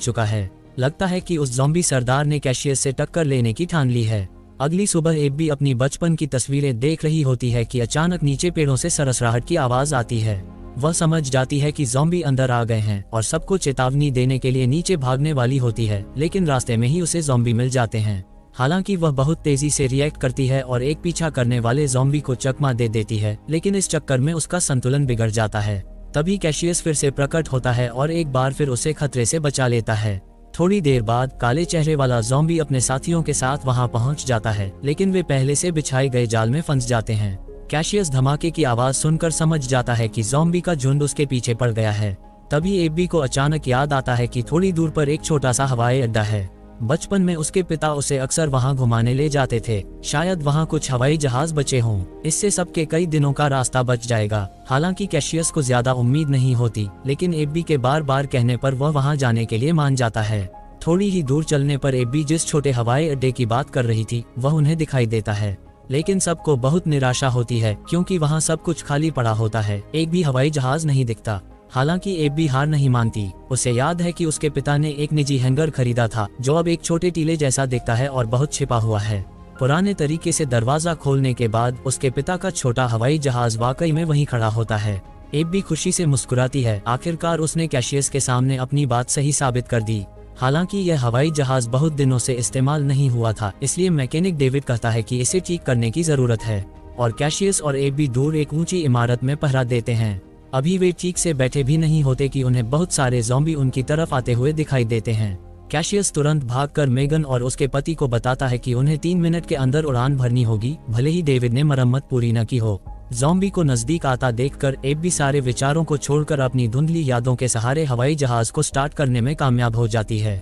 चुका है। लगता है कि उस ज़ॉम्बी सरदार ने कैशियस से टक्कर लेने की ठान ली है। अगली सुबह एब्बी अपनी बचपन की तस्वीरें देख रही होती है कि अचानक नीचे पेड़ों से सरसराहट की आवाज़ आती है। वह समझ जाती है कि ज़ॉम्बी अंदर आ गए हैं और सबको चेतावनी देने के लिए नीचे भागने वाली होती है, लेकिन रास्ते में ही उसे ज़ॉम्बी मिल जाते हैं। हालांकि वह बहुत तेजी से रिएक्ट करती है और एक पीछा करने वाले ज़ॉम्बी को चकमा दे देती है, लेकिन इस चक्कर में उसका संतुलन बिगड़ जाता है। तभी कैशियस फिर से प्रकट होता है और एक बार फिर उसे खतरे से बचा लेता है। थोड़ी देर बाद काले चेहरे वाला ज़ॉम्बी अपने साथियों के साथ वहां पहुंच जाता है, लेकिन वे पहले से बिछाए गए जाल में फंस जाते हैं। कैशियस धमाके की आवाज सुनकर समझ जाता है कि ज़ॉम्बी का झुंड उसके पीछे पड़ गया है। तभी एब्बी को अचानक याद आता है कि थोड़ी दूर पर एक छोटा सा हवाई अड्डा है। बचपन में उसके पिता उसे अक्सर वहां घुमाने ले जाते थे। शायद वहां कुछ हवाई जहाज बचे हों। इससे सबके कई दिनों का रास्ता बच जाएगा। हालांकि कैशियस को ज्यादा उम्मीद नहीं होती, लेकिन एब्बी के बार बार कहने पर वह वहां जाने के लिए मान जाता है। थोड़ी ही दूर चलने पर एब्बी जिस छोटे हवाई अड्डे की बात कर रही थी वह उन्हें दिखाई देता है, लेकिन सबको बहुत निराशा होती है क्योंकि वहां सब कुछ खाली पड़ा होता है, एक भी हवाई जहाज नहीं दिखता। हालांकि एब्बी हार नहीं मानती। उसे याद है कि उसके पिता ने एक निजी हैंगर खरीदा था जो अब एक छोटे टीले जैसा दिखता है और बहुत छिपा हुआ है। पुराने तरीके से दरवाजा खोलने के बाद उसके पिता का छोटा हवाई जहाज वाकई में वहीं खड़ा होता है। एब्बी खुशी से मुस्कुराती है, आखिरकार उसने कैशियस के सामने अपनी बात सही साबित कर दी। हालांकि यह हवाई जहाज बहुत दिनों से इस्तेमाल नहीं हुआ था, इसलिए मैकेनिक डेविड कहता है कि इसे ठीक करने की जरूरत है और कैशियस और एब्बी दूर एक ऊंची इमारत में पहरा देते हैं। अभी वे ठीक से बैठे भी नहीं होते कि उन्हें बहुत सारे ज़ॉम्बी उनकी तरफ आते हुए दिखाई देते हैं। कैशियस तुरंत भागकर मेगन और उसके पति को बताता है कि उन्हें 3 मिनट के अंदर उड़ान भरनी होगी, भले ही डेविड ने मरम्मत पूरी न की हो। ज़ॉम्बी को नजदीक आता देखकर एब्बी सारे विचारों को छोड़कर अपनी धुंधली यादों के सहारे हवाई जहाज को स्टार्ट करने में कामयाब हो जाती है।